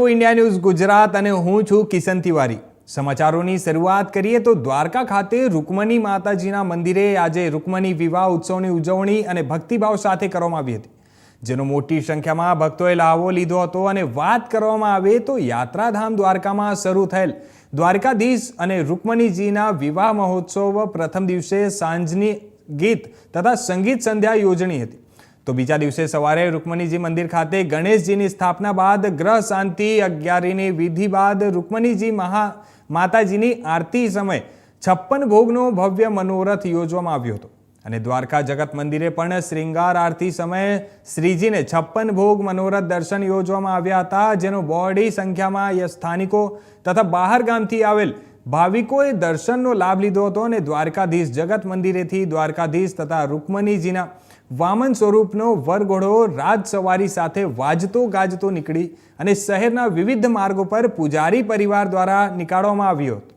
India news Gujarat અને હું છું કિશન તિવારી। સમાચારોની શરૂઆત કરીએ તો દ્વારકા ખાતે રૂકમણી માતાજીના મંદિરે આજે રૂકમણી વિવાહ ઉત્સવની ઉજવણી અને ભક્તિભાવ સાથે કરવામાં આવી હતી, જેનો મોટી સંખ્યામાં ભક્તોએ લાવો લીધો હતો। અને વાત કરવામાં આવે તો યાત્રાધામ દ્વારકામાં શરૂ થયેલ દ્વારકાધીશ અને રૂકમણીજીના વિવાહ મહોત્સવ પ્રથમ દિવસે સાંજની ગીત તથા સંગીત સંધ્યા યોજણી હતી, तो बीजा दिवसे सवारे रुक्मणीजी मंदिर खाते गणेशजीनी स्थापना बाद ग्रह शांति अग्यारीनी विधि बाद रुक्मणीजी माताजीनी आरती समय 56 भोगनो भव्य मनोरथ योजवामां आव्यो हतो। अने द्वारका जगत मंदिरे पण श्रृंगार आरती समय श्रीजीने 56 भोग मनोरथ दर्शन योजवामां आव्या हता, जेनो बहोળી संख्यामां स्थानिको तथा बहार गामथी आवेल भाविकोए दर्शननो लाभ लीधो हतो। अने द्वारकाधीश जगत मंदिरेथी द्वारकाधीश तथा रुक्मणीजीना वामन स्वरूपनो वरघोड़ो राज सवारी साथे वाजतो गाजतो निकળી અને શહેરના વિવિધ માર્ગો પર પૂજારી પરિવાર દ્વારા નીકાળવામાં આવ્યો હતો।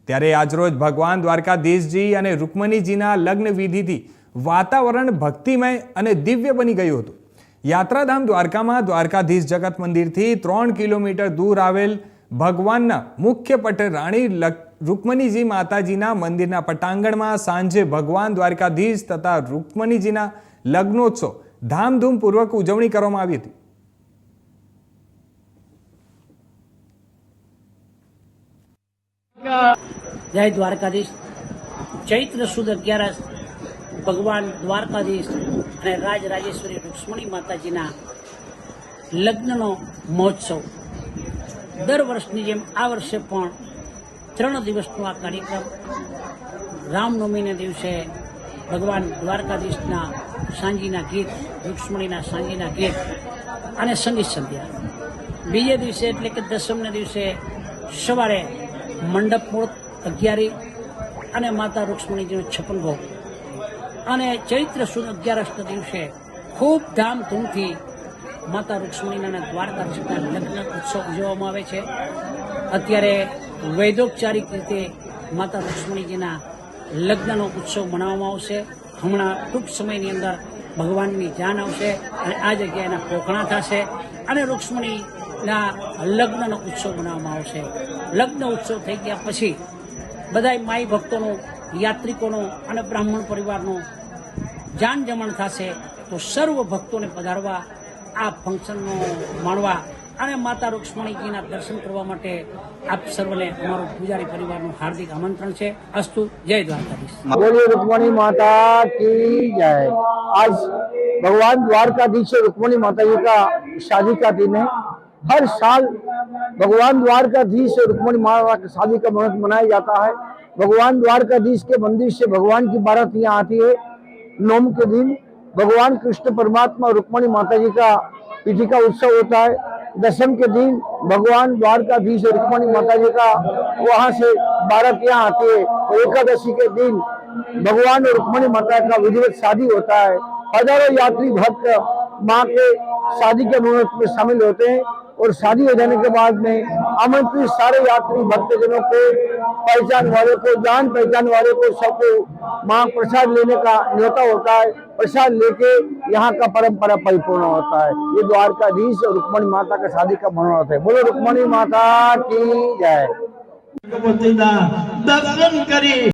ત્યારે આજરોજ ભગવાન દ્વારકાધીશજી અને રૂકમણીજીના લગ્ન વિધિથી વાતાવરણ ભક્તિમય અને દિવ્ય બની ગયું હતું। યાત્રાધામ દ્વારકામાં દ્વારકાધીશ જગત મંદિરથી 3 કિલોમીટર દૂર આવેલ ભગવાનના મુખ્ય પટ રાણી રૂકમણીજી માતાજીના મંદિરના પટાંગણમાં સાંજે ભગવાન દ્વારકાધીશ તથા રૂકમણીજીના लग्नोत्सव धामधूम पूर्वक उजवणी करवामां आवी हती। जय द्वारकाधीश। चैत्र सुद 11 भगवान द्वारकाधीश अने राजराजेश्वरी रुक्मणी माताजीना लग्ननो महोत्सव दर वर्षनी जेम आ वर्षे पण 3 दिवसनो आ कार्यक्रम रामनवमीना दिवसे भगवान द्वारकाधीशना सांजीना गीत, रुक्मणीना सांजीना गीत अने संगीत संध्या, बीजे दिवसे एटले के दशमने दिवसे सवारे मंडप मूर्त अग्यारी अने माता रुक्मणीजीनो 56 भोग अने चैत्र सुद 11 दिवसे खूब धामधूमथी माता रुक्मणीना द्वारकाधीशना लग्न उत्सव उजववामां आवे छे। अत्यारे वैदोपचारिक रीते माता रुक्मणीजीना लग्ननो उत्सव मनाववामां आवशे। हमणां टूंक समयनी अंदर भगवाननी जान आवशे अने आ जग्याए एना पोखणा थशे अने रुक्मणीना लग्ननो उत्सव मनाववामां आवशे। लग्न उत्सव थई गया पछी बधाय माई भक्तोनो, यात्रिकोनो अने ब्राह्मण परिवारनो जान जमण थशे। तो सर्व भक्तोने पधारवा आ फंक्शननो माणवा અને માતા રૂક્ષ્મણીજીના દર્શન કરવા માટે આપ સર્વને અમારો પૂજારી પરિવારનું હાર્દિક આમંત્રણ છે। અસ્તુ। જય દ્વારકાધીશ। बोलिए रुक्मणी माता की जय। आज भगवान द्वारकाधीश रुक्मणी माता जी का शादी का दिन है। हर साल भगवान द्वारकाधीश रुक्मणी माता की शादी का मुहूर्त मनाया जाता है। भगवान द्वारकाधीश के मंदिर से भगवान की बारात यहाँ आती है। नवम के दिन भगवान कृष्ण परमात्मा रुक्मणी माता जी का विधि का उत्सव होता है। दशम के दिन भगवान द्वारकाधीश रुक्मणी माता जी का वहां से बारात यहाँ आती है। और एकादशी के दिन भगवान और रुक्मणी माता का विधिवत शादी होता है। हजारों यात्री भक्त माँ के शादी के मुहूर्त में शामिल होते हैं और शादी हो जाने के बाद में आमंत्रित सारे यात्री भक्तजनों को, पहचान वाले को, जान पहचान वाले को, सबको माँ प्रसाद लेने का न्योता होता है। प्रसाद लेके यहाँ का परंपरा परिपूर्ण होता है। ये द्वारकाधीश और रुक्मणी माता का शादी का मनोरथ है। बोलो रुक्मणी माता की जय।